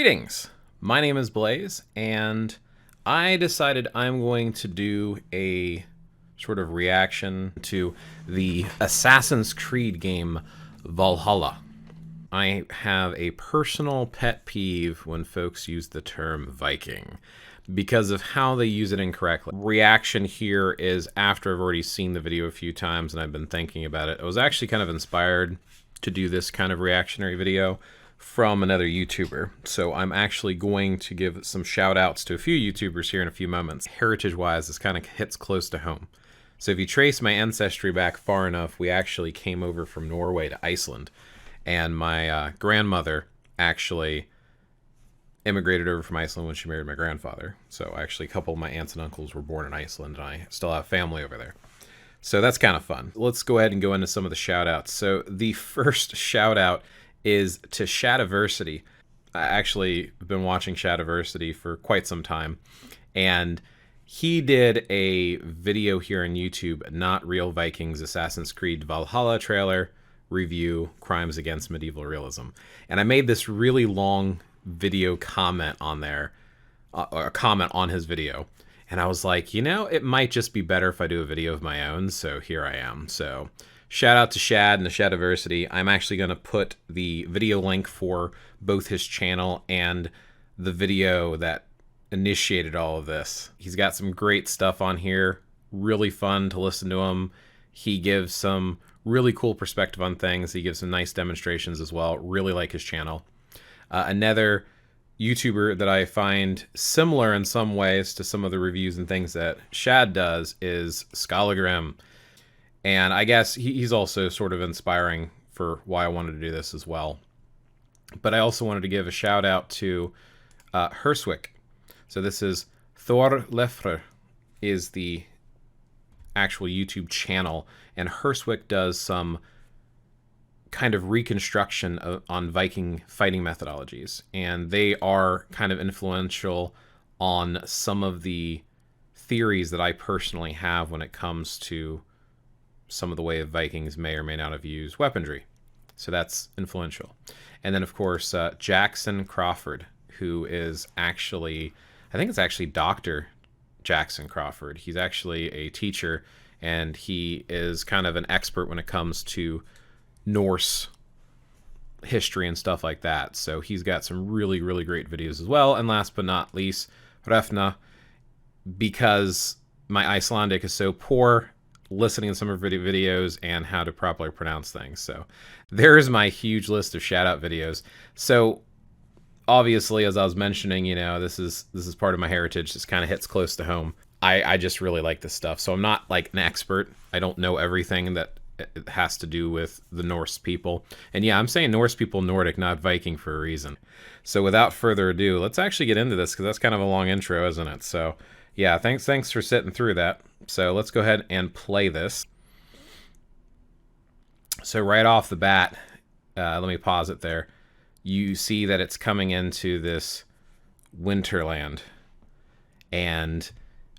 Greetings! My name is Blaze, and I decided I'm going to do a sort of reaction to the Assassin's Creed game Valhalla. I have a personal pet peeve when folks use the term Viking because of how they use it incorrectly. Reaction here is after I've already seen the video a few times and I've been thinking about it. I was actually kind of inspired to do this kind of reactionary video from another YouTuber. So I'm actually going to give some shout outs to a few YouTubers here in a few moments. Heritage-wise, this kind of hits close to home. So if you trace my ancestry back far enough, we actually came over from Norway to Iceland. And my grandmother actually immigrated over from Iceland when she married my grandfather. So actually a couple of my aunts and uncles were born in Iceland, and I still have family over there. So that's kind of fun. Let's go ahead and go into some of the shout outs. So the first shout out is to Shadiversity. I actually have been watching Shadiversity for quite some time, and he did a video here on YouTube, Not Real Vikings, Assassin's Creed Valhalla trailer review, crimes against medieval realism. And I made this really long video comment on there, a comment on his video. And I was like, you know, it might just be better if I do a video of my own. So here I am. So shout out to Shad and the Shadiversity. I'm actually going to put the video link for both his channel and the video that initiated all of this. He's got some great stuff on here. Really fun to listen to him. He gives some really cool perspective on things. He gives some nice demonstrations as well. Really like his channel. Another YouTuber that I find similar in some ways to some of the reviews and things that Shad does is Skallagrim. And I guess he's also sort of inspiring for why I wanted to do this as well. But I also wanted to give a shout out to Hurstwic. So this is thorleifr is the actual YouTube channel, and Hurstwic does some kind of reconstruction on Viking fighting methodologies, and they are kind of influential on some of the theories that I personally have when it comes to some of the way Vikings may or may not have used weaponry. So that's influential. And then of course Jackson Crawford, who is actually, I think it's actually Dr. Jackson Crawford. He's actually a teacher, and he is kind of an expert when it comes to Norse history and stuff like that. So he's got some really, really great videos as well. And last but not least, Hrafna, because my Icelandic is so poor, listening to some of her videos and how to properly pronounce things. So there's my huge list of shout out videos. So obviously, as I was mentioning, you know, this is part of my heritage. This kind of hits close to home. I just really like this stuff. So I'm not like an expert. I don't know everything that it has to do with the Norse people. And yeah, I'm saying Norse people, Nordic, not Viking, for a reason. So without further ado, let's actually get into this, because that's kind of a long intro, isn't it? So yeah, thanks for sitting through that. So let's go ahead and play this. So right off the bat, let me pause it there. You see that it's coming into this winterland. And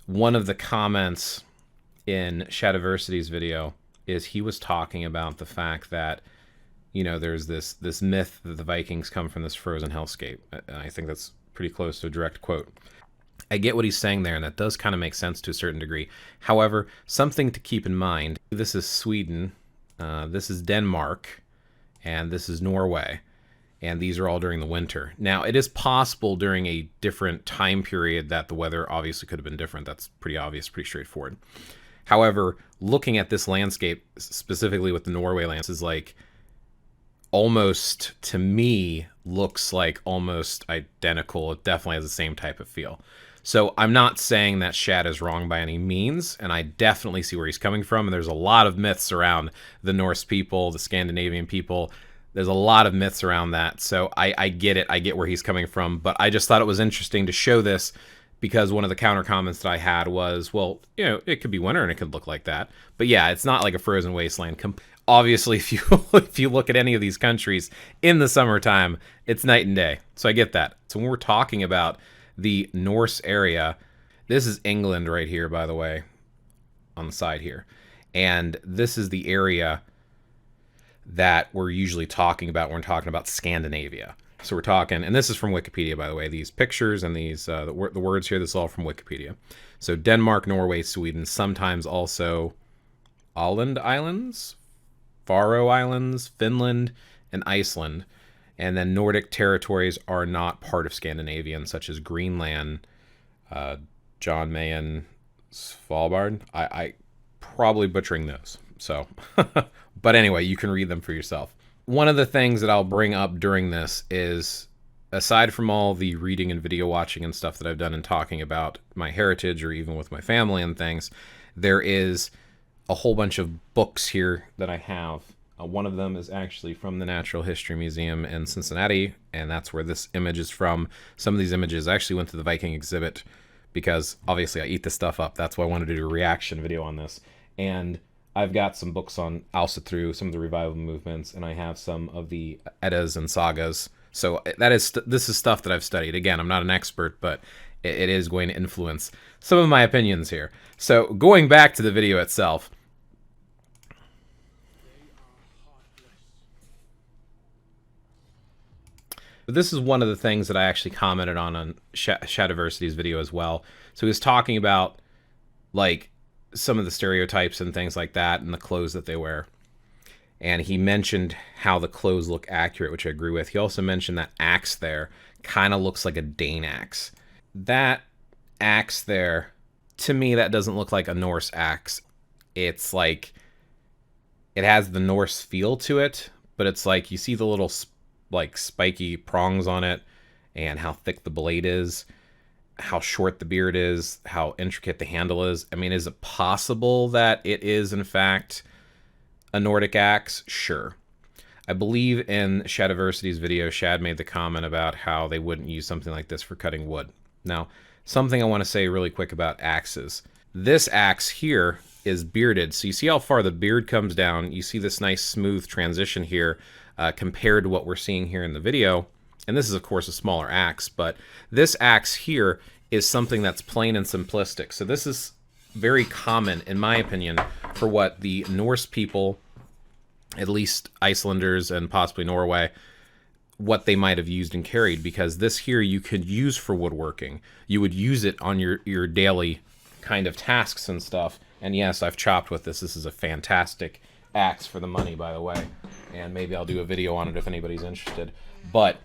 one of the comments in Shadiversity's video is he was talking about the fact that, you know, there's this myth that the Vikings come from this frozen hellscape. And I think that's pretty close to a direct quote. I get what he's saying there, and that does kind of make sense to a certain degree. However, something to keep in mind, this is Sweden, this is Denmark, and this is Norway. And these are all during the winter. Now, it is possible during a different time period that the weather obviously could have been different. That's pretty obvious, pretty straightforward. However, looking at this landscape, specifically with the Norway lands, is like almost, to me, looks like almost identical. It definitely has the same type of feel. So I'm not saying that Shad is wrong by any means, and I definitely see where he's coming from. And there's a lot of myths around the Norse people, the Scandinavian people. There's a lot of myths around that. So I get it. I get where he's coming from. But I just thought it was interesting to show this, because one of the counter comments that I had was, well, you know, it could be winter and it could look like that. But yeah, it's not like a frozen wasteland. Obviously, if you look at any of these countries in the summertime, it's night and day. So I get that. So when we're talking about the Norse area, this is England right here, by the way, on the side here. And this is the area that we're usually talking about when we're talking about Scandinavia. So we're talking, and this is from Wikipedia, by the way, these pictures and these the words here, this is all from Wikipedia. So Denmark, Norway, Sweden, sometimes also Åland Islands, Faroe Islands, Finland, and Iceland. And then Nordic territories are not part of Scandinavian, such as Greenland, Jan Mayen, Svalbard. I probably butchering those. So, but anyway, you can read them for yourself. One of the things that I'll bring up during this is, aside from all the reading and video watching and stuff that I've done and talking about my heritage or even with my family and things, there is a whole bunch of books here that I have. One of them is actually from the Natural History Museum in Cincinnati, and that's where this image is from. Some of these images I actually went to the Viking exhibit because obviously I eat this stuff up. That's why I wanted to do a reaction video on this. And I've got some books on also through some of the revival movements, and I have some of the Eddas and sagas. So this is stuff that I've studied. Again, I'm not an expert, but it is going to influence some of my opinions here. So going back to the video itself, but this is one of the things that I actually commented on Shadiversity's video as well. So he was talking about like some of the stereotypes and things like that and the clothes that they wear. And he mentioned how the clothes look accurate, which I agree with. He also mentioned that axe there kind of looks like a Dane axe. That axe there, to me, that doesn't look like a Norse axe. It's like, it has the Norse feel to it, but it's like you see the little like spiky prongs on it and how thick the blade is, how short the beard is, how intricate the handle is. I mean, is it possible that it is in fact a Nordic axe? Sure. I believe in Shadiversity's video, Shad made the comment about how they wouldn't use something like this for cutting wood. Now, something I want to say really quick about axes. This axe here is bearded, so you see how far the beard comes down. You see this nice smooth transition here compared to what we're seeing here in the video. And this is, of course, a smaller axe, but this axe here is something that's plain and simplistic. So this is very common, in my opinion, for what the Norse people, at least Icelanders and possibly Norway, what they might have used and carried, because this here you could use for woodworking. You would use it on your daily kind of tasks and stuff. And yes, I've chopped with this. This is a fantastic axe for the money, by the way. And maybe I'll do a video on it if anybody's interested. But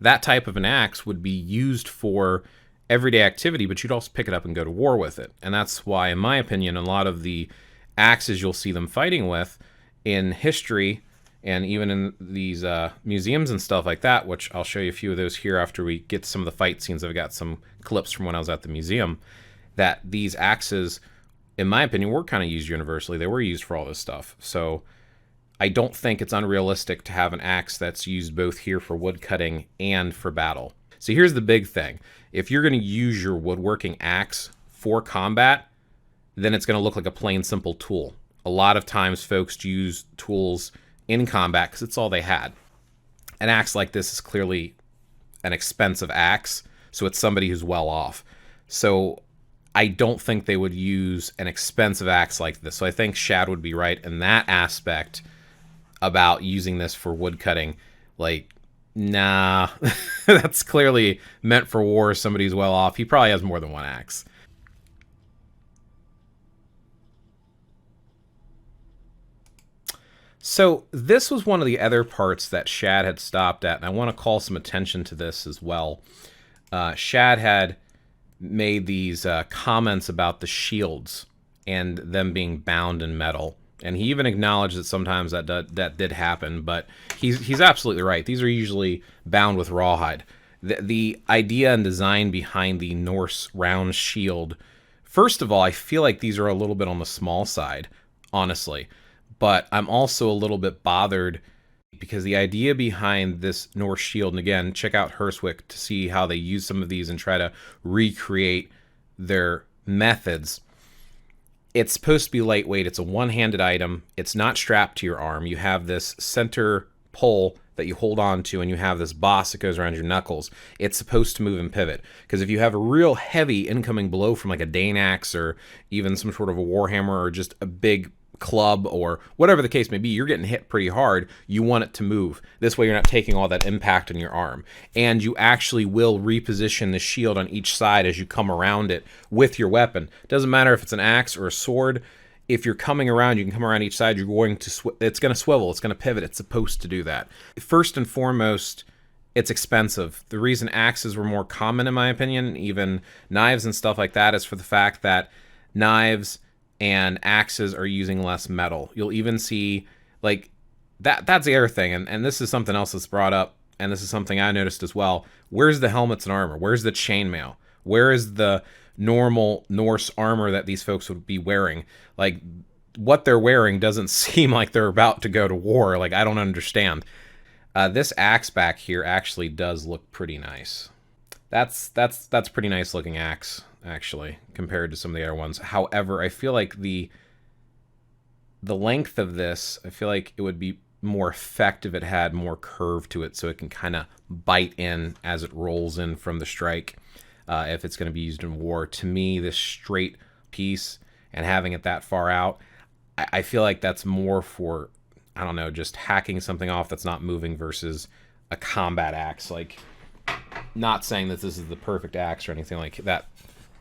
that type of an axe would be used for everyday activity, but you'd also pick it up and go to war with it. And that's why, in my opinion, a lot of the axes you'll see them fighting with in history and even in these museums and stuff like that, which I'll show you a few of those here after we get to some of the fight scenes. I've got some clips from when I was at the museum, that these axes, in my opinion, were kind of used universally. They were used for all this stuff. So I don't think it's unrealistic to have an axe that's used both here for wood cutting and for battle. So here's the big thing. If you're going to use your woodworking axe for combat, then it's going to look like a plain, simple tool. A lot of times folks use tools in combat because it's all they had. An axe like this is clearly an expensive axe, so it's somebody who's well off. So I don't think they would use an expensive axe like this. So I think Shad would be right in that aspect about using this for wood cutting. Like, nah, that's clearly meant for war. Somebody's well off. He probably has more than one axe. So this was one of the other parts that Shad had stopped at, and I want to call some attention to this as well. Shad had made these comments about the shields and them being bound in metal. And he even acknowledged that sometimes that did happen, but he's absolutely right. These are usually bound with rawhide. The idea and design behind the Norse round shield, first of all, I feel like these are a little bit on the small side, honestly. But I'm also a little bit bothered because the idea behind this Norse shield, and again, check out Hurstwic to see how they use some of these and try to recreate their methods. It's supposed to be lightweight. It's a one-handed item. It's not strapped to your arm. You have this center pole that you hold on to, and you have this boss that goes around your knuckles. It's supposed to move and pivot. Because if you have a real heavy incoming blow from like a Dane axe or even some sort of a warhammer or just a big club or whatever the case may be, you're getting hit pretty hard. You want it to move. This way you're not taking all that impact on your arm. And you actually will reposition the shield on each side as you come around it with your weapon. Doesn't matter if it's an axe or a sword. If you're coming around, you can come around each side. You're going to it's going to swivel. It's going to pivot. It's supposed to do that. First and foremost, it's expensive. The reason axes were more common, in my opinion, even knives and stuff like that, is for the fact that knives and axes are using less metal. You'll even see, like, that's the other thing, and this is something else that's brought up, and this is something I noticed as well. Where's the helmets and armor? Where's the chainmail? Where is the normal Norse armor that these folks would be wearing? Like, what they're wearing doesn't seem like they're about to go to war. Like, I don't understand. This axe back here actually does look pretty nice. That's pretty nice looking axe, actually, compared to some of the other ones. However, I feel like the length of this, I feel like it would be more effective if it had more curve to it, so it can kind of bite in as it rolls in from the strike, if it's going to be used in war. To me, this straight piece and having it that far out, I feel like that's more for, I don't know, just hacking something off that's not moving versus a combat axe. Like, not saying that this is the perfect axe or anything like that,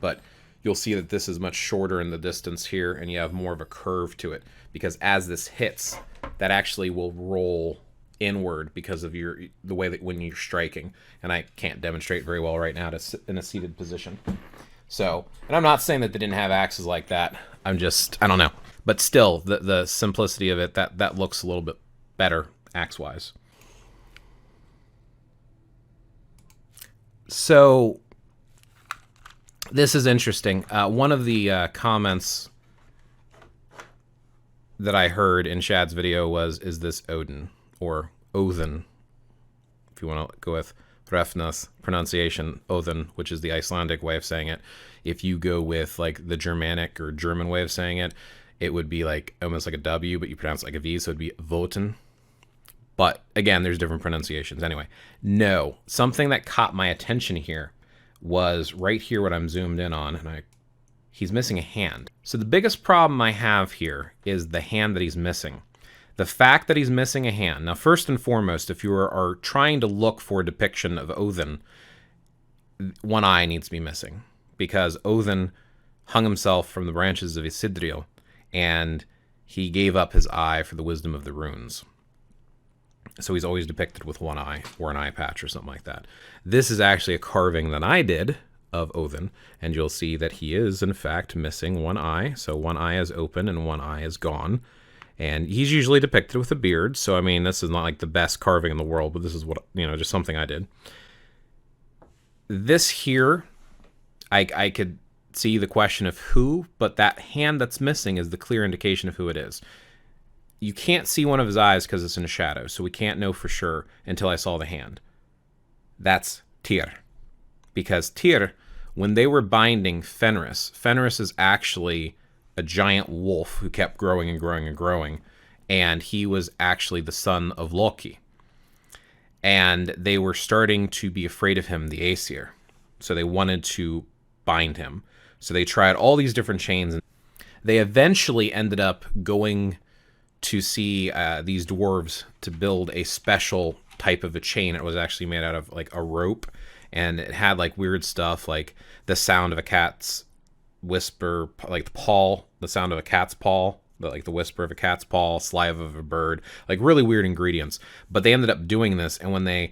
but you'll see that this is much shorter in the distance here, and you have more of a curve to it, because as this hits, that actually will roll inward because of the way that when you're striking. And I can't demonstrate very well right now to sit in a seated position. So, and I'm not saying that they didn't have axes like that. I don't know. But still, the simplicity of it, that looks a little bit better axe-wise. So, this is interesting. One of the comments that I heard in Shad's video was, is this Odin? Or Othin, if you want to go with Hrafna's pronunciation, Othin, which is the Icelandic way of saying it. If you go with like the Germanic or German way of saying it, it would be like almost like a W, but you pronounce it like a V, so it'd be Voten. But again, there's different pronunciations. Anyway, no, something that caught my attention here was right here, what I'm zoomed in on, and he's missing a hand. So the biggest problem I have here is the hand that he's missing. The fact that he's missing a hand. Now, first and foremost, if you are trying to look for a depiction of Odin, one eye needs to be missing, because Odin hung himself from the branches of Isidril, and he gave up his eye for the wisdom of the runes. So he's always depicted with one eye, or an eye patch or something like that. This is actually a carving that I did of Odin, and you'll see that he is, in fact, missing one eye. So one eye is open and one eye is gone. And he's usually depicted with a beard, so I mean, this is not like the best carving in the world, but this is what, just something I did. This here, I could see the question of who, but that hand that's missing is the clear indication of who it is. You can't see one of his eyes because it's in a shadow, so we can't know for sure until I saw the hand. That's Tyr. Because Tyr, when they were binding Fenris is actually a giant wolf who kept growing and growing and growing, and he was actually the son of Loki. And they were starting to be afraid of him, the Aesir. So they wanted to bind him. So they tried all these different chains. They eventually ended up going to see these dwarves to build a special type of a chain. It was actually made out of like a rope, and it had like weird stuff like the sound of a cat's whisper, like the sound of a cat's paw, like the whisper of a cat's paw, saliva of a bird, like really weird ingredients. But they ended up doing this, and when they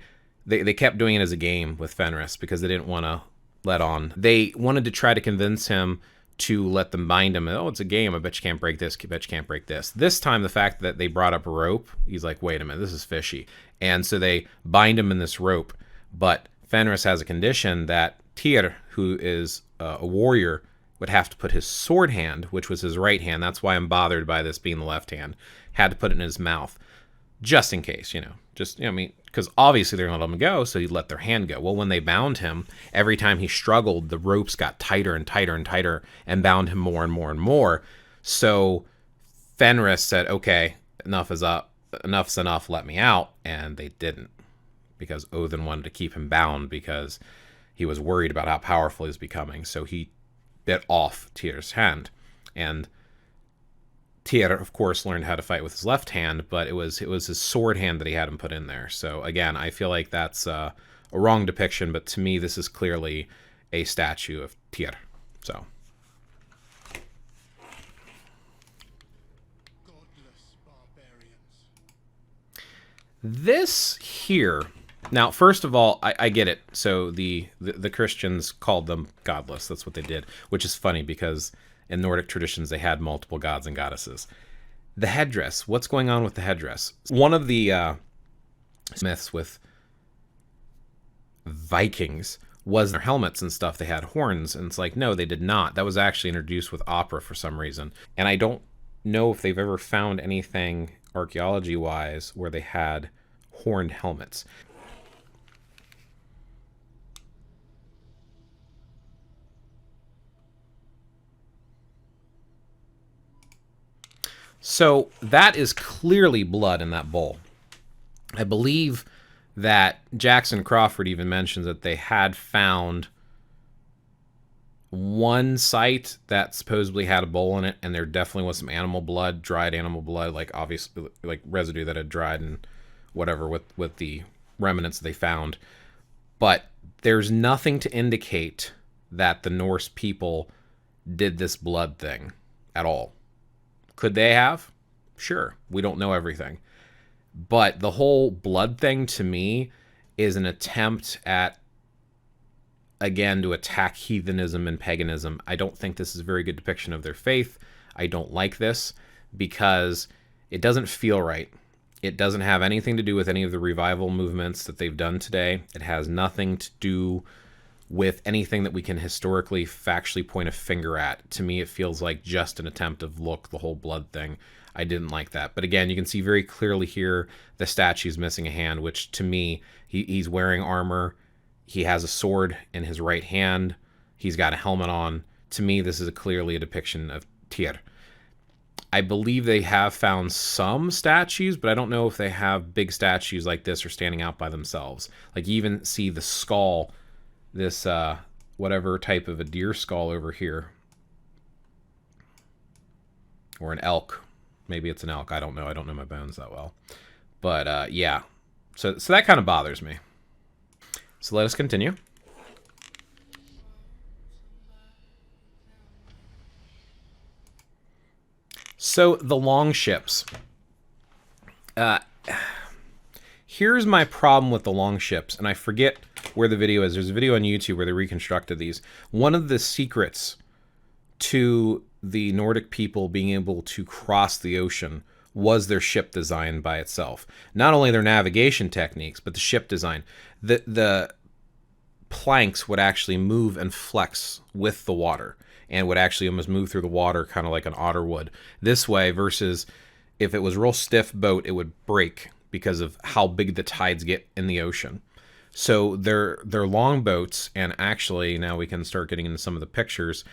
kept doing it as a game with Fenris because they didn't want to let on. They wanted to try to convince him to let them bind him. Oh, it's a game. I bet you can't break this. I bet you can't break this. This time, the fact that they brought up a rope, he's like, wait a minute, this is fishy. And so they bind him in this rope. But Fenris has a condition that Tyr, who is a warrior, would have to put his sword hand, which was his right hand, that's why I'm bothered by this being the left hand, had to put it in his mouth, just in case, because obviously they're going to let him go, so he'd let their hand go. Well, when they bound him, every time he struggled, the ropes got tighter and tighter and tighter and bound him more and more and more. So Fenris said, okay, enough's enough, let me out, and they didn't, because Odin wanted to keep him bound because he was worried about how powerful he was becoming, so he bit off Tyr's hand. And Tyr, of course, learned how to fight with his left hand, but it was his sword hand that he had him put in there. So again, I feel like that's a wrong depiction, but to me, this is clearly a statue of Tyr. So. This here, now, first of all, I get it. So the Christians called them godless. That's what they did, which is funny because in Nordic traditions, they had multiple gods and goddesses. The headdress, what's going on with the headdress? One of the myths with Vikings was their helmets and stuff. They had horns, and it's like, no, they did not. That was actually introduced with opera for some reason. And I don't know if they've ever found anything archaeology-wise where they had horned helmets. So that is clearly blood in that bowl. I believe that Jackson Crawford even mentions that they had found one site that supposedly had a bowl in it, and there definitely was some animal blood, dried animal blood, like obviously like residue that had dried and whatever with the remnants they found. But there's nothing to indicate that the Norse people did this blood thing at all. Could they have? Sure. We don't know everything. But the whole blood thing to me is an attempt at, again, to attack heathenism and paganism. I don't think this is a very good depiction of their faith. I don't like this because it doesn't feel right. It doesn't have anything to do with any of the revival movements that they've done today. It has nothing to do with anything that we can historically, factually point a finger at. To me, it feels like just an attempt of, look, the whole blood thing. I didn't like that. But again, you can see very clearly here the statue's missing a hand, which to me, he's wearing armor. He has a sword in his right hand. He's got a helmet on. To me, this is clearly a depiction of Tyr. I believe they have found some statues, but I don't know if they have big statues like this or standing out by themselves. Like you even see the skull, this whatever type of a deer skull over here. Or an elk. Maybe it's an elk. I don't know. I don't know my bones that well. But yeah. So that kind of bothers me. So let us continue. So the long ships. Here's my problem with the long ships, and I forget where the video is. There's a video on YouTube where they reconstructed these. One of the secrets to the Nordic people being able to cross the ocean was their ship design by itself. Not only their navigation techniques, but the ship design. The planks would actually move and flex with the water and would actually almost move through the water kind of like an otter would. This way versus if it was real stiff boat, it would break because of how big the tides get in the ocean. So they're long boats, and actually now we can start getting into some of the pictures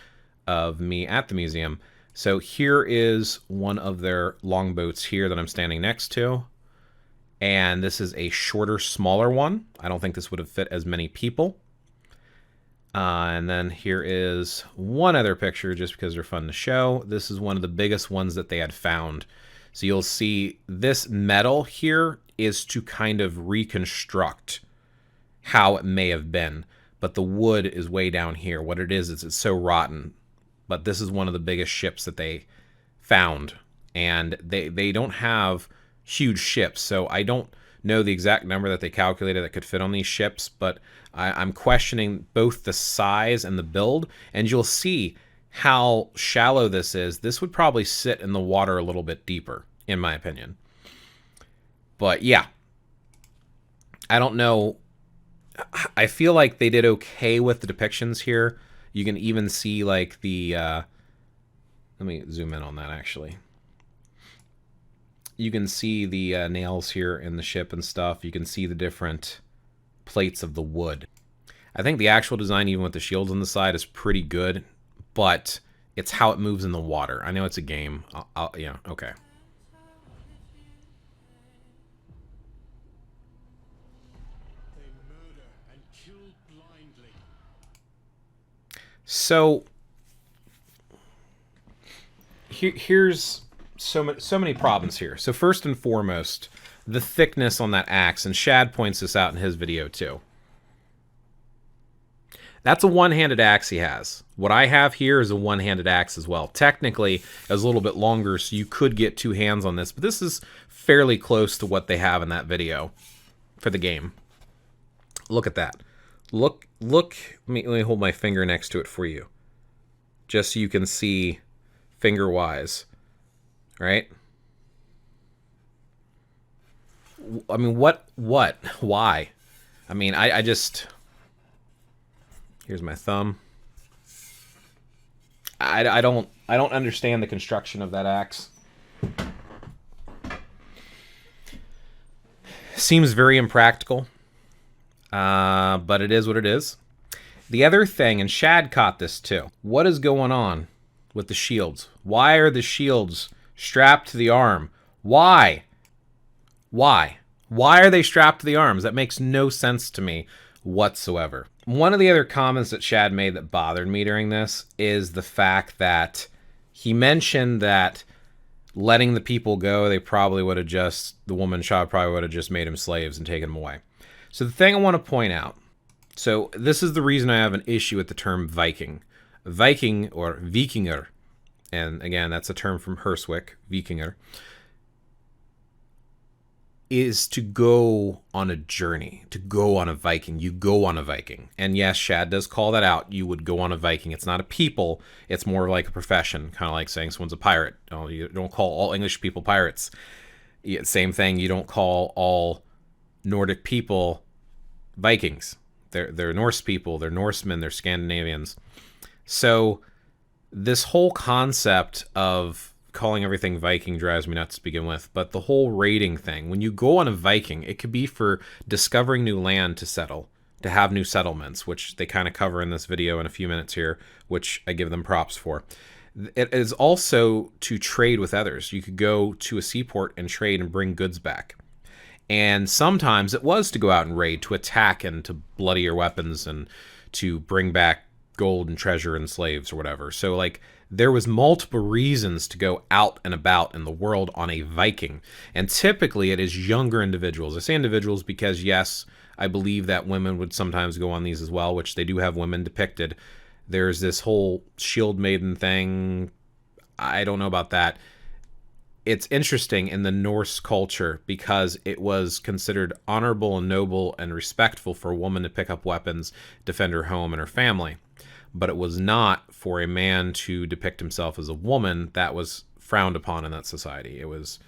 of me at the museum. So here is one of their longboats here that I'm standing next to. And this is a shorter, smaller one. I don't think this would have fit as many people. And then here is one other picture just because they're fun to show. This is one of the biggest ones that they had found. So you'll see this metal here is to kind of reconstruct how it may have been. But the wood is way down here. What it is it's so rotten. But this is one of the biggest ships that they found. And they don't have huge ships, so I don't know the exact number that they calculated that could fit on these ships, but I'm questioning both the size and the build, and you'll see how shallow this is. This would probably sit in the water a little bit deeper, in my opinion. But yeah, I don't know. I feel like they did okay with the depictions here. You can even see like the, let me zoom in on that actually. You can see the nails here in the ship and stuff. You can see the different plates of the wood. I think the actual design, even with the shields on the side, is pretty good, but it's how it moves in the water. I know it's a game. Yeah, okay. So here's so many problems here. So first and foremost, the thickness on that axe, and Shad points this out in his video too. That's a one-handed axe he has. What I have here is a one-handed axe as well. Technically, it was a little bit longer, so you could get two hands on this, but this is fairly close to what they have in that video for the game. Look at that. Look, let me hold my finger next to it for you, just so you can see finger-wise, right? I mean, what, why? I mean, I just... Here's my thumb. I don't understand the construction of that axe. Seems very impractical, but it is what it is. The other thing, and Shad caught this too. What is going on with the shields? Why are the shields strapped to the arm? Why? Why are they strapped to the arms? That makes no sense to me whatsoever. One of the other comments that Shad made that bothered me during this is the fact that he mentioned that letting the people go, the woman child probably would have just made them slaves and taken them away. So the thing I want to point out, so this is the reason I have an issue with the term Viking. Viking, or Vikinger, and again, that's a term from Hurstwic, Vikinger, is to go on a journey, to go on a Viking. You go on a Viking. And yes, Shad does call that out. You would go on a Viking. It's not a people. It's more like a profession, kind of like saying someone's a pirate. Oh, you don't call all English people pirates. Same thing, you don't call all Nordic people Vikings. They're Norse people, they're Norsemen, they're Scandinavians. So this whole concept of calling everything Viking drives me nuts to begin with, but the whole raiding thing, when you go on a Viking, it could be for discovering new land to settle, to have new settlements, which they kind of cover in this video in a few minutes here, which I give them props for. It is also to trade with others. You could go to a seaport and trade and bring goods back. And sometimes it was to go out and raid, to attack and to bloody your weapons and to bring back gold and treasure and slaves or whatever. So like there was multiple reasons to go out and about in the world on a Viking. And typically it is younger individuals. I say individuals because yes, I believe that women would sometimes go on these as well, which they do have women depicted. There's this whole shield maiden thing. I don't know about that. It's interesting in the Norse culture because it was considered honorable and noble and respectful for a woman to pick up weapons, defend her home and her family. But it was not for a man to depict himself as a woman. That was frowned upon in that society. It was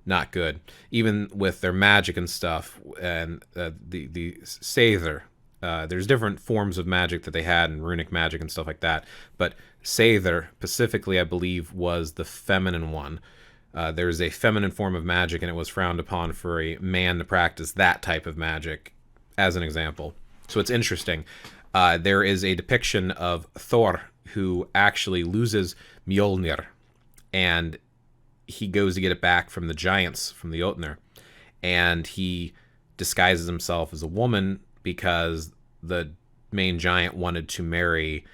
not good. Even with their magic and stuff, and the Seither, there's different forms of magic that they had, and runic magic and stuff like that. But Seither, specifically, I believe, was the feminine one. There's a feminine form of magic, and it was frowned upon for a man to practice that type of magic, as an example. So it's interesting. There is a depiction of Thor, who actually loses Mjolnir, and he goes to get it back from the giants, from the Jotnar, and he disguises himself as a woman because the main giant wanted to marry,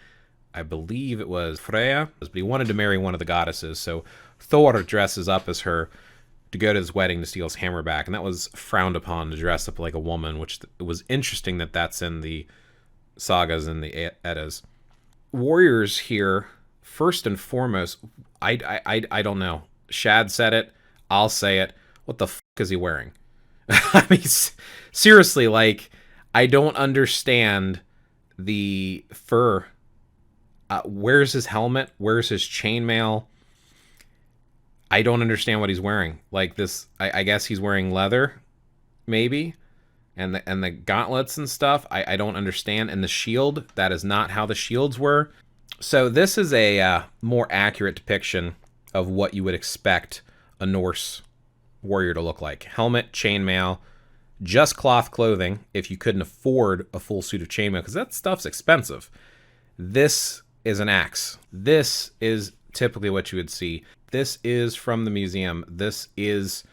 I believe it was Freya, but he wanted to marry one of the goddesses, so Thor dresses up as her to go to his wedding to steal his hammer back, and that was frowned upon, to dress up like a woman, which it was interesting that that's in the sagas and the Eddas. Warriors here, first and foremost, I don't know. Shad said it. I'll say it. What the fuck is he wearing? I mean, seriously, like, I don't understand the fur. Where's his helmet? Where's his chainmail? I don't understand what he's wearing. Like this, I guess he's wearing leather, maybe. And the gauntlets and stuff, I don't understand. And the shield, that is not how the shields were. So this is a more accurate depiction of what you would expect a Norse warrior to look like. Helmet, chainmail, just cloth clothing if you couldn't afford a full suit of chainmail, because that stuff's expensive. This is an axe. This is typically what you would see. This is from the museum. This is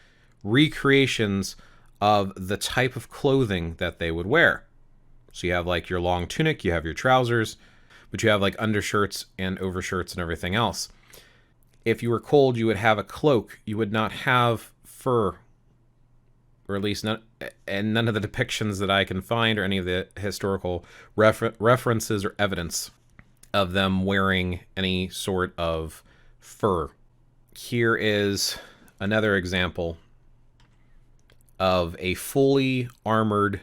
recreations of the type of clothing that they would wear. So you have like your long tunic, you have your trousers, but you have like undershirts and overshirts and everything else. If you were cold, you would have a cloak. You would not have fur, or at least none, and none of the depictions that I can find or any of the historical references or evidence of them wearing any sort of fur. Here is another example of a fully armored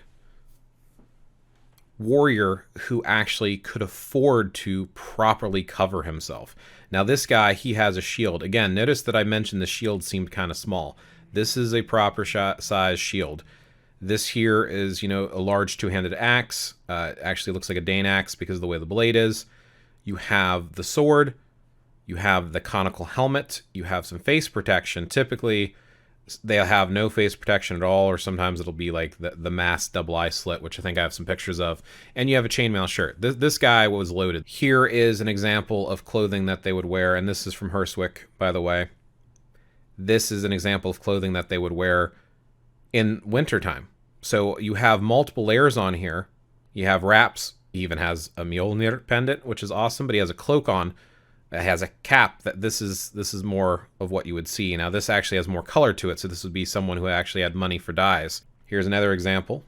warrior who actually could afford to properly cover himself. Now this guy, he has a shield. Again, notice that I mentioned the shield seemed kind of small. This is a proper size shield. This here is, you know, a large two-handed axe. Actually looks like a Dane axe because of the way the blade is. You have the sword. You have the conical helmet. You have some face protection. Typically, they'll have no face protection at all, or sometimes it'll be like the masked double eye slit, which I think I have some pictures of. And you have a chainmail shirt. This guy was loaded. Here is an example of clothing that they would wear, and this is from Hurstwic, by the way. This is an example of clothing that they would wear in wintertime. So you have multiple layers on here. You have wraps. He even has a Mjolnir pendant, which is awesome, but he has a cloak on. It has a cap. That this is more of what you would see. Now this actually has more color to it, so this would be someone who actually had money for dyes. Here's another example.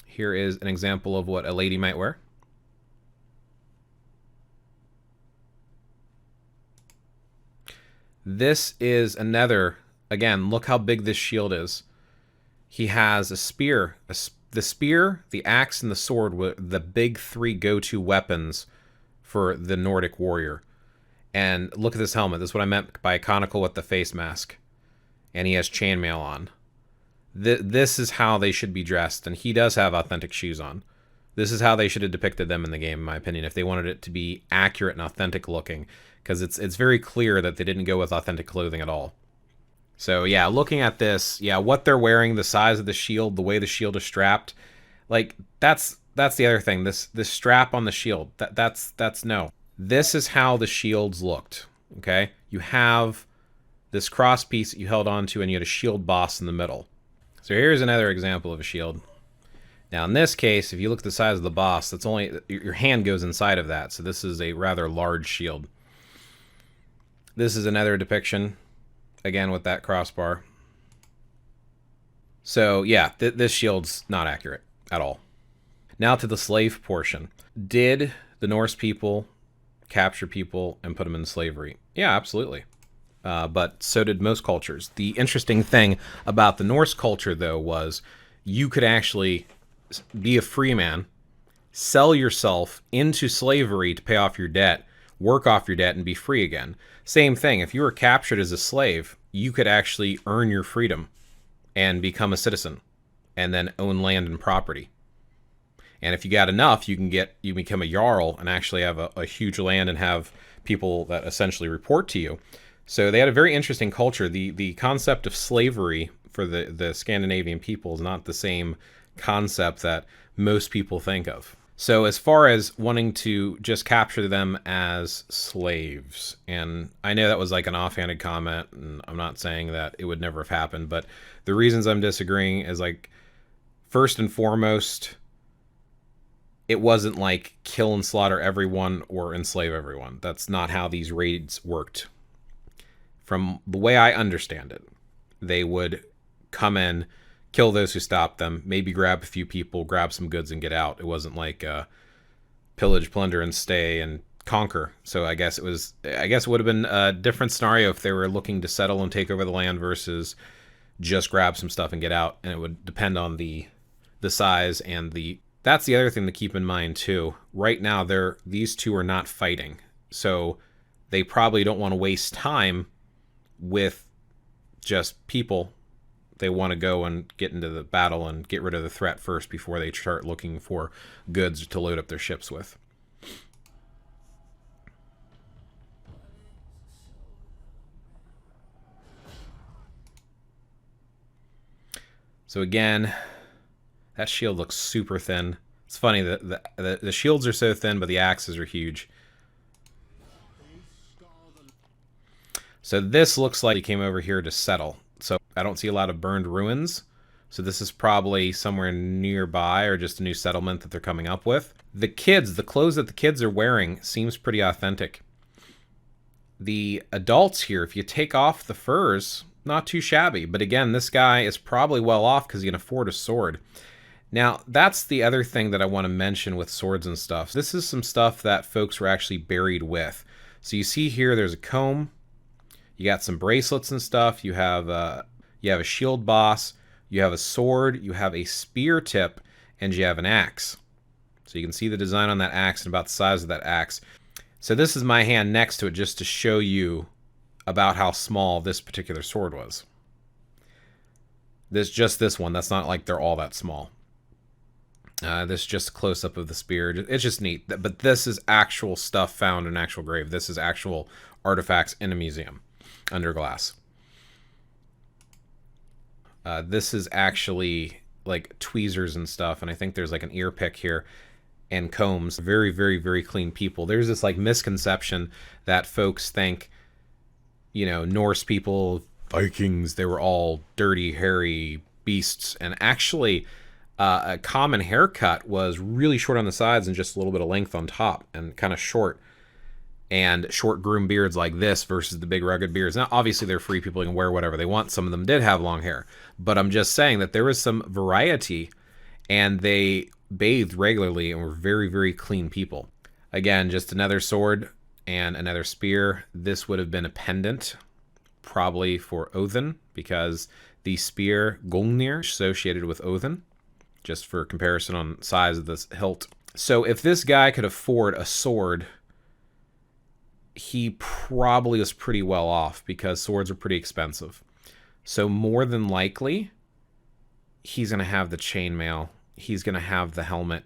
Here is an example of what a lady might wear. This is another, again, look how big this shield is. He has a spear. The spear, the axe, and the sword were the big three go-to weapons for the Nordic warrior. And look at this helmet. This is what I meant by conical with the face mask. And he has chainmail on. This is how they should be dressed, and he does have authentic shoes on. This is how they should have depicted them in the game, in my opinion, if they wanted it to be accurate and authentic looking, because it's very clear that they didn't go with authentic clothing at all. So yeah, looking at this, yeah, what they're wearing, the size of the shield, the way the shield is strapped, like that's the other thing. This strap on the shield, that's no. This is how the shields looked. Okay, you have this cross piece that you held onto, and you had a shield boss in the middle. So here's another example of a shield. Now in this case, if you look at the size of the boss, that's only your hand goes inside of that. So this is a rather large shield. This is another depiction, again with that crossbar. So yeah, this shield's not accurate at all. Now to the slave portion. Did the Norse people capture people and put them in slavery? Yeah, absolutely. But so did most cultures. The interesting thing about the Norse culture, though, was you could actually be a free man, sell yourself into slavery to pay off your debt, work off your debt, and be free again. Same thing, if you were captured as a slave, you could actually earn your freedom and become a citizen, and then own land and property. And if you got enough, you become a jarl and actually have a huge land and have people that essentially report to you. So they had a very interesting culture. The concept of slavery for the Scandinavian people is not the same concept that most people think of. So as far as wanting to just capture them as slaves, and I know that was like an offhanded comment, and I'm not saying that it would never have happened, but the reasons I'm disagreeing is, like, first and foremost, it wasn't like kill and slaughter everyone or enslave everyone. That's not how these raids worked. From the way I understand it, they would come in, kill those who stopped them, maybe grab a few people, grab some goods, and get out. It wasn't like pillage, plunder, and stay and conquer. So I guess it would have been a different scenario if they were looking to settle and take over the land versus just grab some stuff and get out. And it would depend on the size and the. That's the other thing to keep in mind too. Right now, these two are not fighting, so they probably don't want to waste time with just people. They want to go and get into the battle and get rid of the threat first before they start looking for goods to load up their ships with. So again, that shield looks super thin. It's funny that the shields are so thin, but the axes are huge. So this looks like he came over here to settle. So I don't see a lot of burned ruins. So this is probably somewhere nearby or just a new settlement that they're coming up with. The kids, the clothes that the kids are wearing seems pretty authentic. The adults here, if you take off the furs, not too shabby. But again, this guy is probably well off because he can afford a sword. Now, that's the other thing that I want to mention with swords and stuff. This is some stuff that folks were actually buried with. So you see here, there's a comb. You got some bracelets and stuff. You have a shield boss. You have a sword. You have a spear tip. And you have an axe. So you can see the design on that axe and about the size of that axe. So this is my hand next to it just to show you about how small this particular sword was. Just this one. That's not like they're all that small. This is just a close-up of the spear. It's just neat. But this is actual stuff found in an actual grave. This is actual artifacts in a museum under glass. This is actually like tweezers and stuff. And I think there's like an ear pick here and combs. Very, very, very clean people. There's this like misconception that folks think, you know, Norse people, Vikings, they were all dirty, hairy beasts. And actually... a common haircut was really short on the sides and just a little bit of length on top and kind of short. And short groomed beards like this versus the big rugged beards. Now, obviously, they're free. People can wear whatever they want. Some of them did have long hair. But I'm just saying that there was some variety and they bathed regularly and were very, very clean people. Again, just another sword and another spear. This would have been a pendant, probably for Odin, because the spear Gungnir associated with Odin. Just for comparison on size of this hilt. So if this guy could afford a sword, he probably was pretty well off because swords are pretty expensive. So more than likely, he's going to have the chainmail. He's going to have the helmet.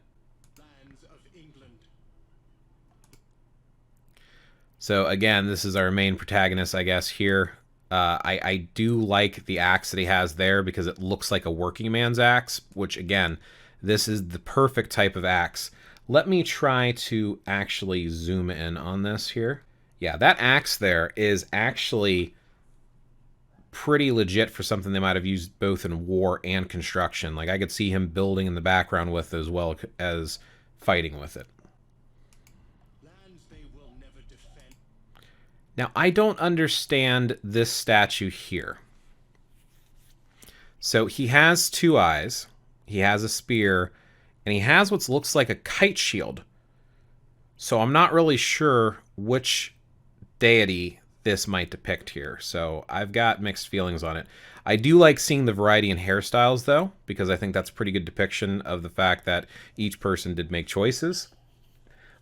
So again, this is our main protagonist, I guess, here. I do like the axe that he has there because it looks like a working man's axe, which again, this is the perfect type of axe. Let me try to actually zoom in on this here. Yeah, that axe there is actually pretty legit for something they might have used both in war and construction. Like I could see him building in the background with it as well as fighting with it. Now, I don't understand this statue here. So he has two eyes, he has a spear, and he has what looks like a kite shield. So I'm not really sure which deity this might depict here. So I've got mixed feelings on it. I do like seeing the variety in hairstyles, though, because I think that's a pretty good depiction of the fact that each person did make choices.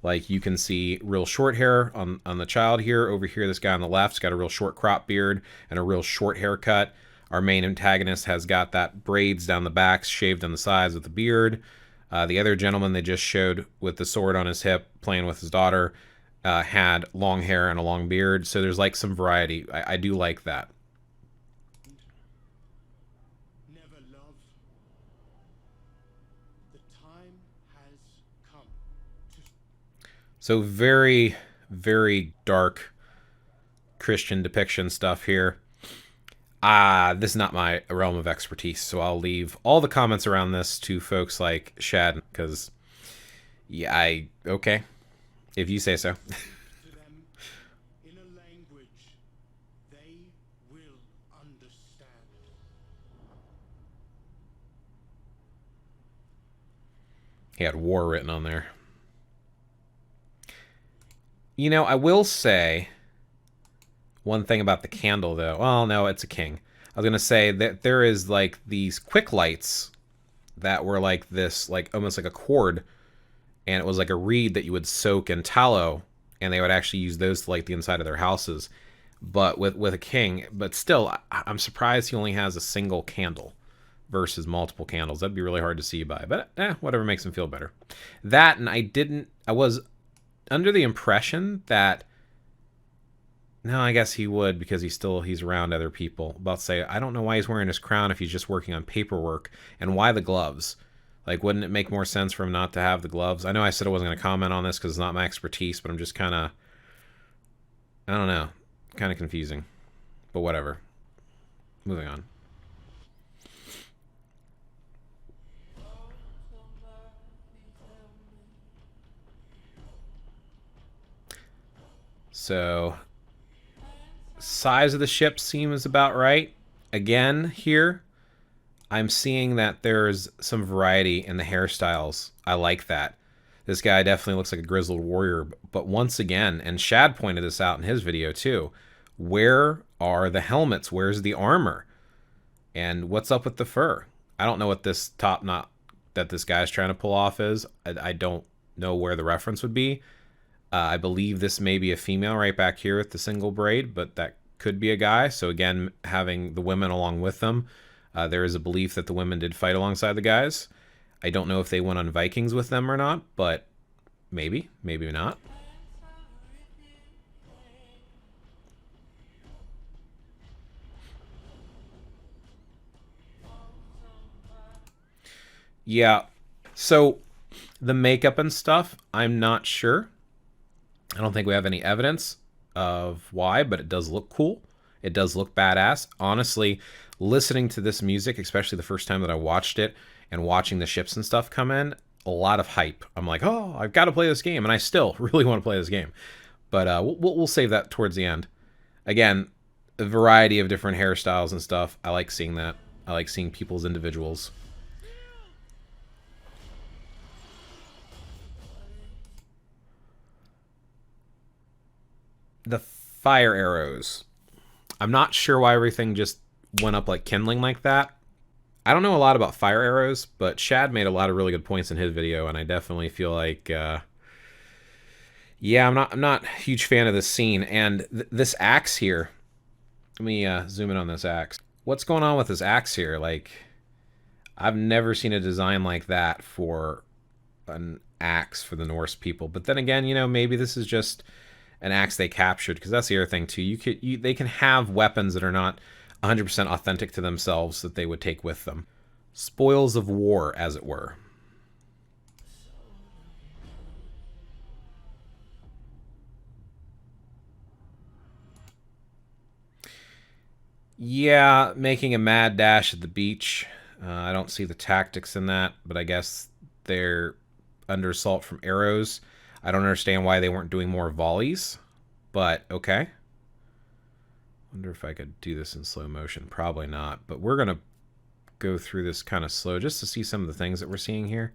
Like you can see real short hair on the child here. Over here, this guy on the left's got a real short crop beard and a real short haircut. Our main antagonist has got that braids down the back, shaved on the sides with the beard. The other gentleman they just showed with the sword on his hip, playing with his daughter, had long hair and a long beard. So there's like some variety. I do like that. So very, very dark Christian depiction stuff here. This is not my realm of expertise, so I'll leave all the comments around this to folks like Shad, because, yeah, okay, if you say so. He had war written on there. You know, I will say one thing about the candle, though. Well, no, it's a king. I was going to say that there is, like, these quick lights that were like this, like, almost like a cord, and it was like a reed that you would soak in tallow, and they would actually use those to light the inside of their houses. But with a king, but still, I'm surprised he only has a single candle versus multiple candles. That'd be really hard to see by, but whatever makes him feel better. That, and I was under the impression that, no, I guess he would because he's around other people. About to say, I don't know why he's wearing his crown if he's just working on paperwork, and why the gloves? Like, wouldn't it make more sense for him not to have the gloves? I know I said I wasn't going to comment on this because it's not my expertise, but I'm just kind of, I don't know, kind of confusing, but whatever. Moving on. So size of the ship seems about right. Again, here, I'm seeing that there's some variety in the hairstyles. I like that. This guy definitely looks like a grizzled warrior. But once again, and Shad pointed this out in his video too, where are the helmets? Where's the armor? And what's up with the fur? I don't know what this top knot that this guy's trying to pull off is. I don't know where the reference would be. I believe this may be a female right back here with the single braid, but that could be a guy. So again, having the women along with them, there is a belief that the women did fight alongside the guys. I don't know if they went on Vikings with them or not, but maybe, maybe not. Yeah, so the makeup and stuff, I'm not sure. I don't think we have any evidence of why, but it does look cool. It does look badass. Honestly, listening to this music, especially the first time that I watched it, and watching the ships and stuff come in, a lot of hype. I'm like, oh, I've got to play this game, and I still really want to play this game. But we'll save that towards the end. Again, a variety of different hairstyles and stuff. I like seeing that. I like seeing people's individuals. The fire arrows. I'm not sure why everything just went up like kindling like that. I don't know a lot about fire arrows, but Shad made a lot of really good points in his video, and I definitely feel like, yeah, I'm not a huge fan of this scene. And this axe here, let me zoom in on this axe. What's going on with this axe here? Like, I've never seen a design like that for an axe for the Norse people. But then again, you know, maybe this is just an axe they captured, because that's the other thing too. They can have weapons that are not 100% authentic to themselves that they would take with them. Spoils of war, as it were. Yeah, making a mad dash at the beach. I don't see the tactics in that, but I guess they're under assault from arrows. I don't understand why they weren't doing more volleys, but okay. Wonder if I could do this in slow motion. Probably not, but we're going to go through this kind of slow just to see some of the things that we're seeing here.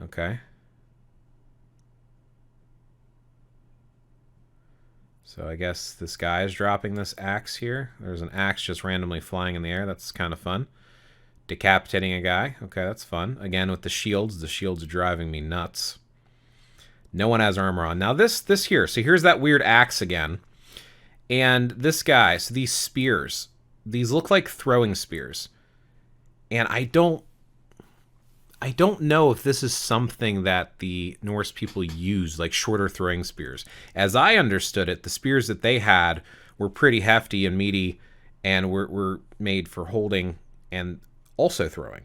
Okay. So I guess this guy is dropping this axe here. There's an axe just randomly flying in the air. That's kind of fun. Decapitating a guy. Okay, that's fun. Again, with the shields are driving me nuts. No one has armor on. Now this here. So here's that weird axe again. And this guy, so these spears, these look like throwing spears. And I don't know if this is something that the Norse people use, like shorter throwing spears. As I understood it, the spears that they had were pretty hefty and meaty and were made for holding and also throwing.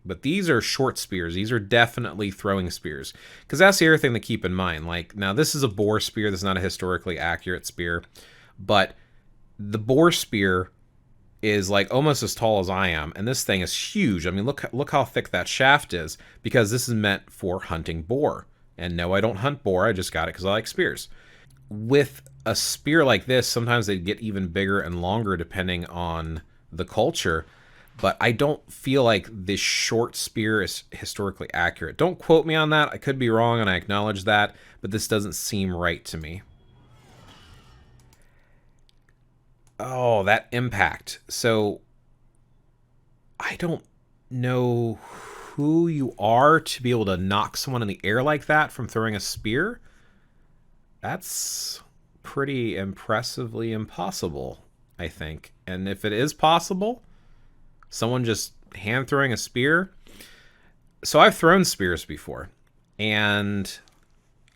But these are short spears. These are definitely throwing spears. Because that's the other thing to keep in mind. Like, now this is a boar spear. This is not a historically accurate spear. But the boar spear is like almost as tall as I am, and this thing is huge. I mean, look how thick that shaft is, because this is meant for hunting boar. And no, I don't hunt boar. I just got it because I like spears. With a spear like this, sometimes they get even bigger and longer depending on the culture. But I don't feel like this short spear is historically accurate. Don't quote me on that. I could be wrong, and I acknowledge that, but this doesn't seem right to me. Oh, that impact. So, I don't know who you are to be able to knock someone in the air like that from throwing a spear. That's pretty impressively impossible, I think. And if it is possible, someone just hand throwing a spear. So I've thrown spears before, and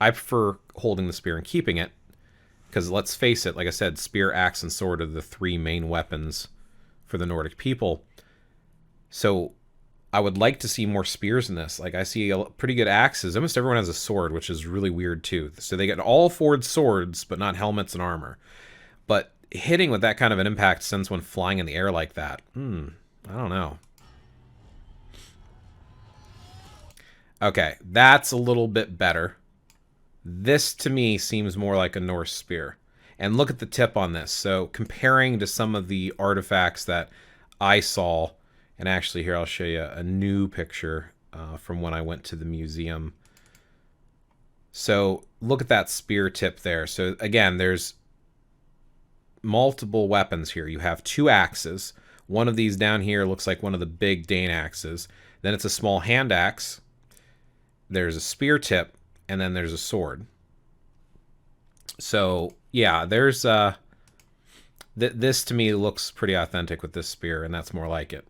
I prefer holding the spear and keeping it. Because let's face it, like I said, spear, axe, and sword are the three main weapons for the Nordic people. So I would like to see more spears in this. Like, I see pretty good axes. Almost everyone has a sword, which is really weird too. So they get all forward swords, but not helmets and armor. But hitting with that kind of an impact sends one flying in the air like that. I don't know. Okay, that's a little bit better. This to me seems more like a Norse spear. And look at the tip on this. So comparing to some of the artifacts that I saw, and actually here I'll show you a new picture from when I went to the museum. So look at that spear tip there. So again, there's multiple weapons here. You have 2 axes. One of these down here looks like one of the big Dane axes. Then it's a small hand axe. There's a spear tip, and then there's a sword. So yeah, there's this to me looks pretty authentic with this spear, and that's more like it.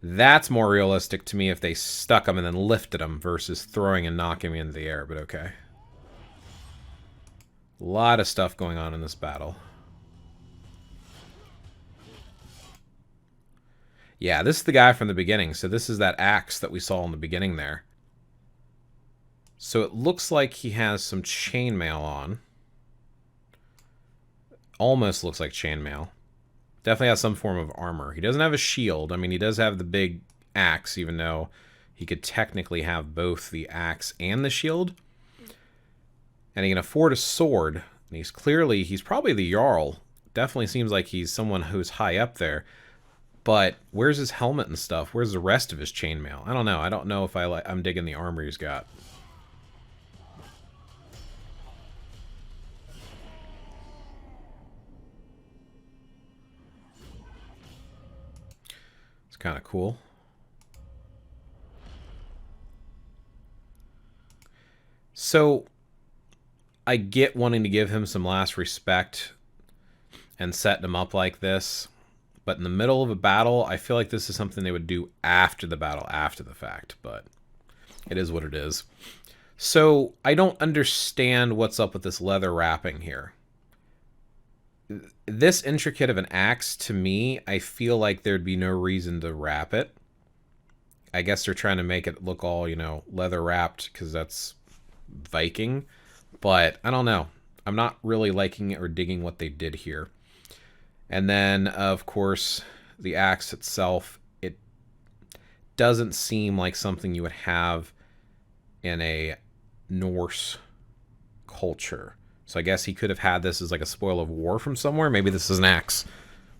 That's more realistic to me if they stuck them and then lifted them versus throwing and knocking me into the air, but okay. A lot of stuff going on in this battle. Yeah, this is the guy from the beginning. So this is that axe that we saw in the beginning there. So it looks like he has some chainmail on. Almost looks like chainmail. Definitely has some form of armor. He doesn't have a shield. I mean, he does have the big axe, even though he could technically have both the axe and the shield. And he can afford a sword. And he's probably the Jarl. Definitely seems like he's someone who's high up there. But where's his helmet and stuff? Where's the rest of his chainmail? I don't know. I don't know if I'm digging the armor he's got. It's kind of cool. So I get wanting to give him some last respect and setting him up like this. But in the middle of a battle, I feel like this is something they would do after the battle, after the fact. But it is what it is. So I don't understand what's up with this leather wrapping here. This intricate of an axe, to me, I feel like there'd be no reason to wrap it. I guess they're trying to make it look all, you know, leather wrapped because that's Viking. But I don't know. I'm not really liking it or digging what they did here. And then, of course, the axe itself, it doesn't seem like something you would have in a Norse culture. So I guess he could have had this as like a spoil of war from somewhere. Maybe this is an axe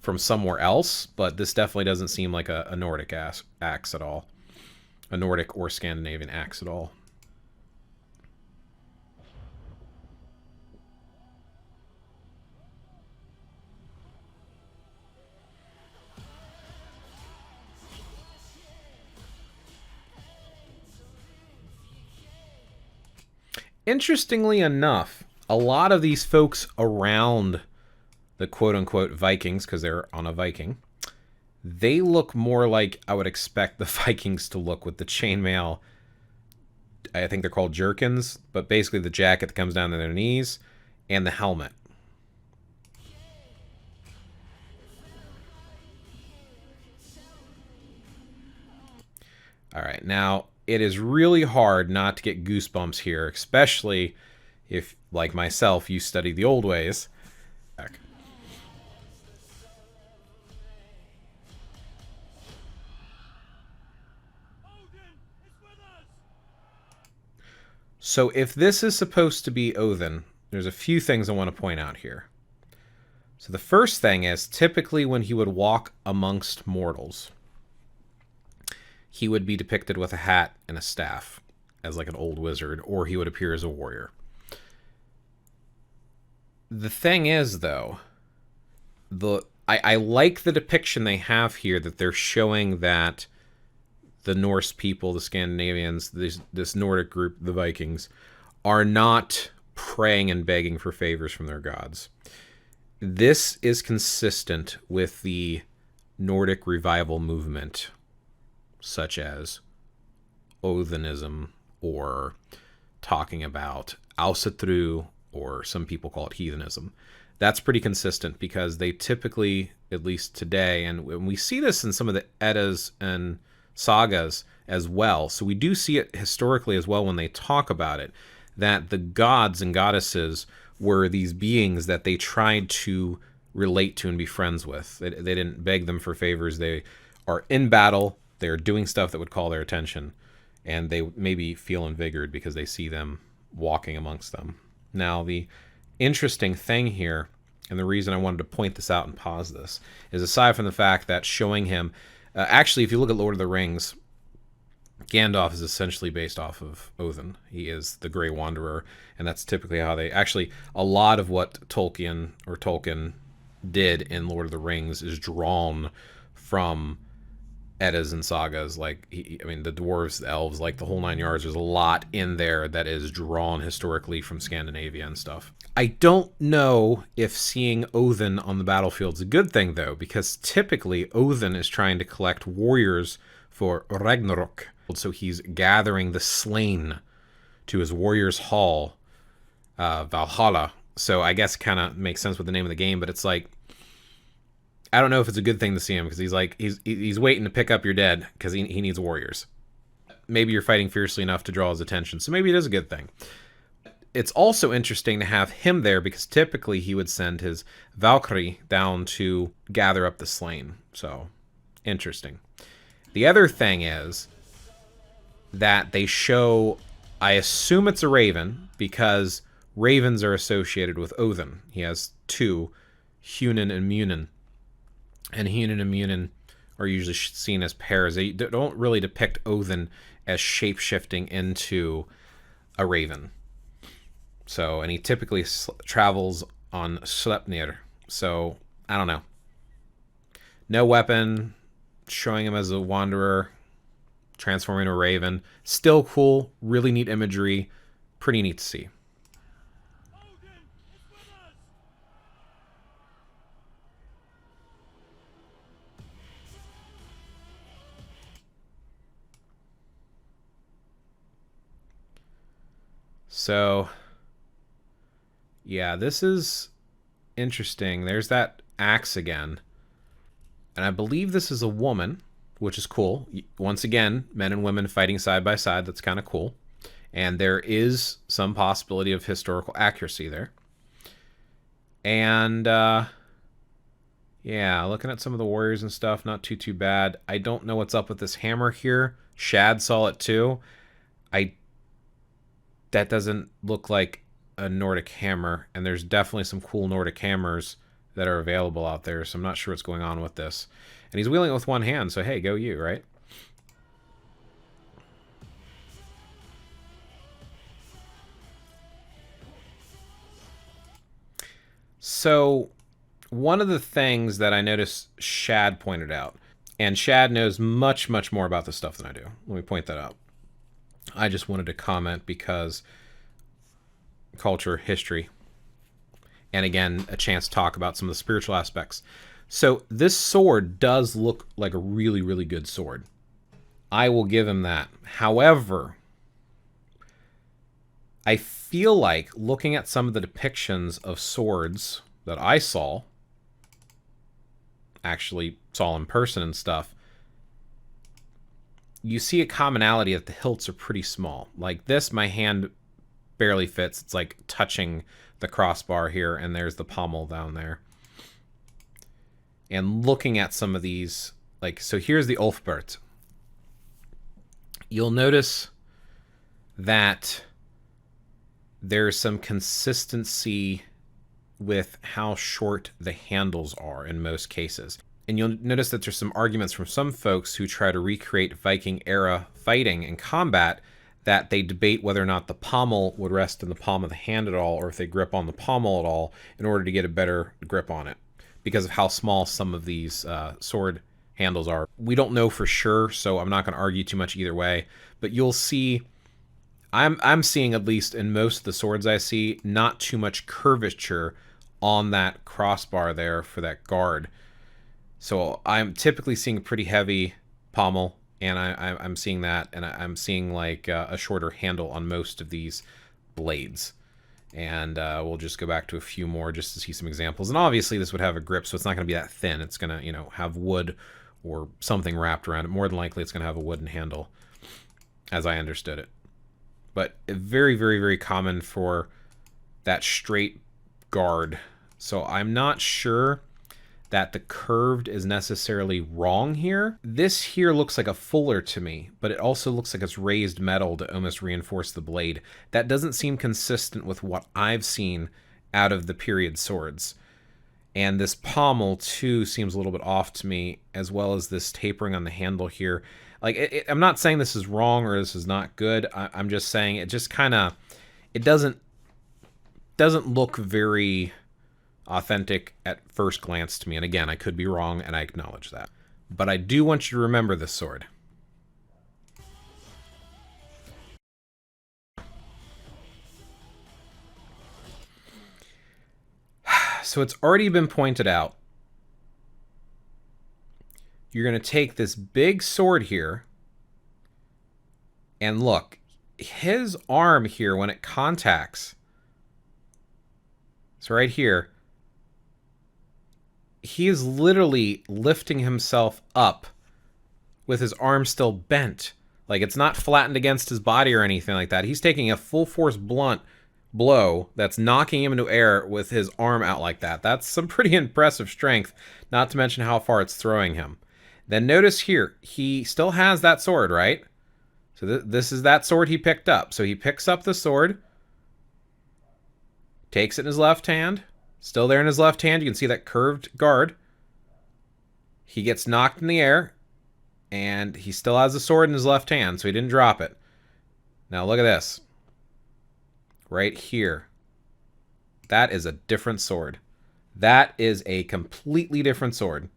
from somewhere else, but this definitely doesn't seem like a Nordic axe at all. A Nordic or Scandinavian axe at all. Interestingly enough, a lot of these folks around the quote-unquote Vikings, because they're on a Viking, they look more like I would expect the Vikings to look with the chainmail. I think they're called jerkins, but basically the jacket that comes down to their knees and the helmet. All right, now it is really hard not to get goosebumps here, especially if, like myself, you study the old ways. So if this is supposed to be Odin, there's a few things I want to point out here. So the first thing is, typically when he would walk amongst mortals, he would be depicted with a hat and a staff as like an old wizard, or he would appear as a warrior. The thing is, though, I like the depiction they have here, that they're showing that the Norse people, the Scandinavians, this Nordic group, the Vikings, are not praying and begging for favors from their gods. This is consistent with the Nordic revival movement, such as Odinism, or talking about Ausatru, or some people call it heathenism. That's pretty consistent because they typically, at least today, and we see this in some of the Eddas and sagas as well, so we do see it historically as well when they talk about it, that the gods and goddesses were these beings that they tried to relate to and be friends with. They didn't beg them for favors. They are in battle. They are doing stuff that would call their attention. and they maybe feel invigorated because they see them walking amongst them. Now, the interesting thing here, and the reason I wanted to point this out and pause this, is aside from the fact that showing him... actually, if you look at Lord of the Rings, Gandalf is essentially based off of Odin. He is the Grey Wanderer, and that's typically how they... Actually, a lot of what Tolkien did in Lord of the Rings is drawn from Eddas and sagas. Like, I mean, the dwarves, the elves, like the whole 9 yards. There's a lot in there that is drawn historically from Scandinavia and stuff. I don't know if seeing Odin on the battlefield is a good thing, though, because typically Odin is trying to collect warriors for Ragnarok. So he's gathering the slain to his warriors' hall, Valhalla. So I guess it kind of makes sense with the name of the game, but it's like, I don't know if it's a good thing to see him, because he's like, he's waiting to pick up your dead, because he needs warriors. Maybe you're fighting fiercely enough to draw his attention, so maybe it is a good thing. It's also interesting to have him there, because typically he would send his Valkyrie down to gather up the slain. So, interesting. The other thing is that they show, I assume it's a raven, because ravens are associated with Odin. He has two, Hunin and Munin. And Hunin and Munin are usually seen as pairs. They don't really depict Odin as shape-shifting into a raven. So, and he typically travels on Sleipnir. So, I don't know. No weapon, showing him as a wanderer, transforming into a raven. Still cool, really neat imagery, pretty neat to see. So, yeah, this is interesting. There's that axe again. And I believe this is a woman, which is cool. Once again, men and women fighting side by side. That's kind of cool. And there is some possibility of historical accuracy there. And, yeah, looking at some of the warriors and stuff, not too bad. I don't know what's up with this hammer here. Shad saw it too. That doesn't look like a Nordic hammer, and there's definitely some cool Nordic hammers that are available out there, so I'm not sure what's going on with this. And he's wielding it with one hand, so hey, go you, right? So, one of the things that I noticed Shad pointed out, and Shad knows much more about this stuff than I do. Let me point that out. I just wanted to comment because culture, history, and again, a chance to talk about some of the spiritual aspects. So this sword does look like a really good sword. I will give him that. However, I feel like looking at some of the depictions of swords that I actually saw in person and stuff, you see a commonality that the hilts are pretty small. Like this, my hand barely fits. It's like touching the crossbar here, and there's the pommel down there. And looking at some of these, like, so here's the Ulfbert. You'll notice that there's some consistency with how short the handles are in most cases. And you'll notice that there's some arguments from some folks who try to recreate Viking era fighting and combat, that they debate whether or not the pommel would rest in the palm of the hand at all, or if they grip on the pommel at all in order to get a better grip on it, because of how small some of these sword handles are. We don't know for sure, so I'm not going to argue too much either way, but you'll see, I'm seeing, at least in most of the swords I see, not too much curvature on that crossbar there for that guard. So I'm typically seeing a pretty heavy pommel, and I'm seeing that, and I'm seeing like a shorter handle on most of these blades. And we'll just go back to a few more just to see some examples. And obviously this would have a grip, so it's not going to be that thin. It's going to, you know, have wood or something wrapped around it. More than likely it's going to have a wooden handle, as I understood it. But very common for that straight guard. So I'm not sure that the curved is necessarily wrong here. This here looks like a fuller to me, but it also looks like it's raised metal to almost reinforce the blade. That doesn't seem consistent with what I've seen out of the period swords. And this pommel too seems a little bit off to me, as well as this tapering on the handle here. Like, I'm not saying this is wrong or this is not good. I'm just saying it just kind of, it doesn't look very authentic at first glance to me. And again, I could be wrong, and I acknowledge that. But I do want you to remember this sword. So it's already been pointed out. You're going to take this big sword here, and look, his arm here, when it contacts, so right here, he is literally lifting himself up with his arm still bent. Like, it's not flattened against his body or anything like that. He's taking a full force blunt blow that's knocking him into air with his arm out like that. That's some pretty impressive strength, not to mention how far it's throwing him. Then notice here, he still has that sword, right? So this is that sword he picked up. So he picks up the sword, takes it in his left hand, still there in his left hand. You can see that curved guard. He gets knocked in the air, and he still has the sword in his left hand, so he didn't drop it. Now look at this. Right here. That is a different sword. That is a completely different sword.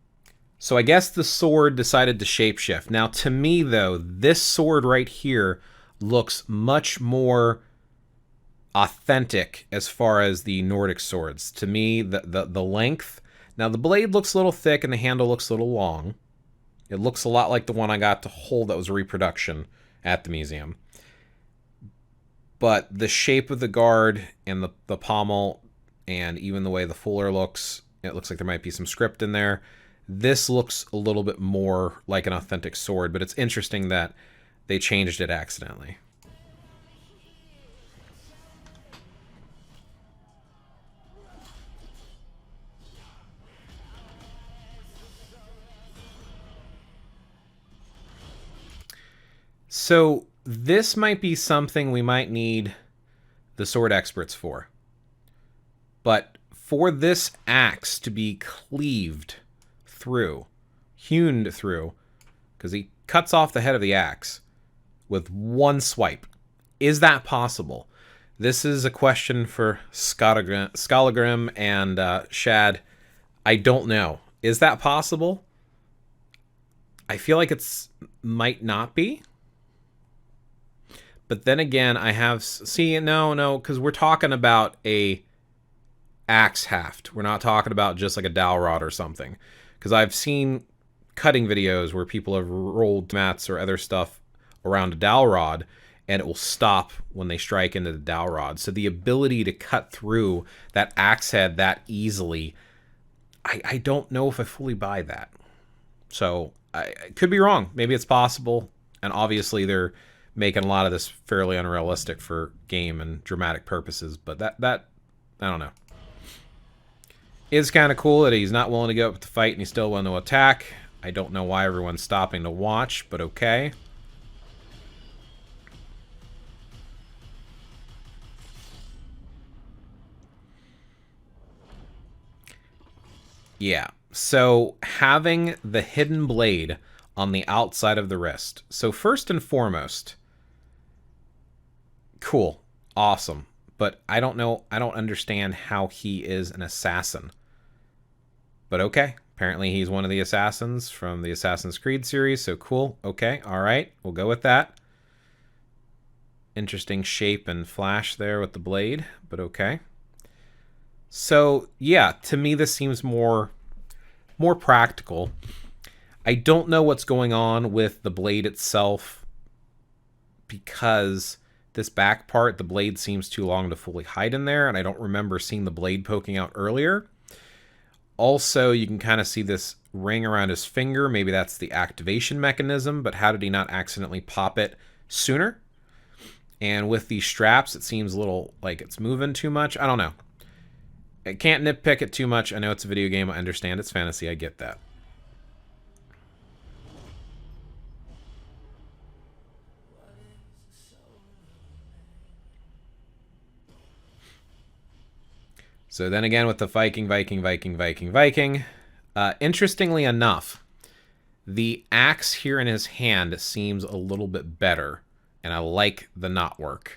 So I guess the sword decided to shapeshift. Now to me though, this sword right here looks much more authentic as far as the Nordic swords. To me, the length. Now the blade looks a little thick and the handle looks a little long. It looks a lot like the one I got to hold that was a reproduction at the museum. But the shape of the guard and the pommel, and even the way the fuller looks, it looks like there might be some script in there. This looks a little bit more like an authentic sword, but it's interesting that they changed it accidentally. So this might be something we might need the sword experts for. But for this axe to be cleaved through, hewn through, because he cuts off the head of the axe with one swipe, is that possible? This is a question for Skallagrim and Shad. I don't know. Is that possible? I feel like it's might not be. But then again, I have... See, no, because we're talking about a axe haft. We're not talking about just like a dowel rod or something. Because I've seen cutting videos where people have rolled mats or other stuff around a dowel rod, and it will stop when they strike into the dowel rod. So the ability to cut through that axe head that easily, I don't know if I fully buy that. So I could be wrong. Maybe it's possible. And obviously they're making a lot of this fairly unrealistic for game and dramatic purposes, but that I don't know. It's kind of cool that he's not willing to go up to fight and he's still willing to attack. I don't know why everyone's stopping to watch, but okay. Yeah, so having the hidden blade on the outside of the wrist. So first and foremost, cool, awesome, but I don't know, I don't understand how he is an assassin. But okay, apparently he's one of the assassins from the Assassin's Creed series, so cool, okay, alright, we'll go with that. Interesting shape and flash there with the blade, but okay. So yeah, to me this seems more practical. I don't know what's going on with the blade itself, because this back part, the blade seems too long to fully hide in there, and I don't remember seeing the blade poking out earlier. Also, you can kind of see this ring around his finger. Maybe that's the activation mechanism, but how did he not accidentally pop it sooner? And with these straps, it seems a little like it's moving too much. I don't know. I can't nitpick it too much. I know it's a video game. I understand it's fantasy. I get that. So then again with the Viking. Interestingly enough, the axe here in his hand seems a little bit better, and I like the knotwork.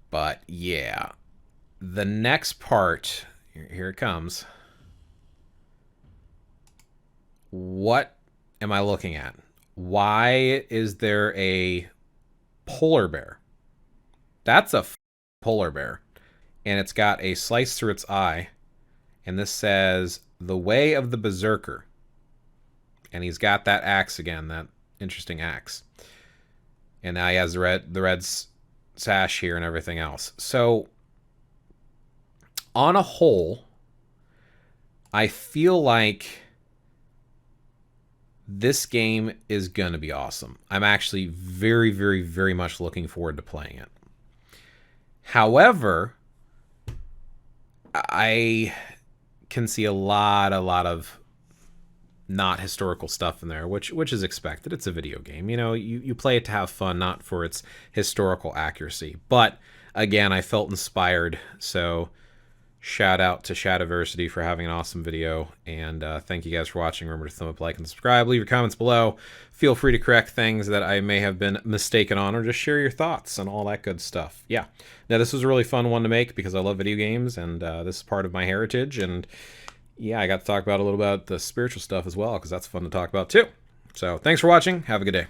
But yeah, the next part, here it comes. What am I looking at? Why is there a polar bear? That's a polar bear. And it's got a slice through its eye. And this says, the way of the berserker. And he's got that axe again, that interesting axe. And now he has the red sash here and everything else. So, on a whole, I feel like this game is going to be awesome. I'm actually very, very, very much looking forward to playing it. However, I can see a lot of not historical stuff in there, which is expected. It's a video game. You know, you play it to have fun, not for its historical accuracy. But again, I felt inspired, so shout out to Shadiversity for having an awesome video, and thank you guys for watching. Remember to thumb up, like, and subscribe. Leave your comments below. Feel free to correct things that I may have been mistaken on, or just share your thoughts and all that good stuff. Yeah. Now, this was a really fun one to make because I love video games, and this is part of my heritage, and yeah, I got to talk about a little about the spiritual stuff as well, because that's fun to talk about too. So, thanks for watching. Have a good day.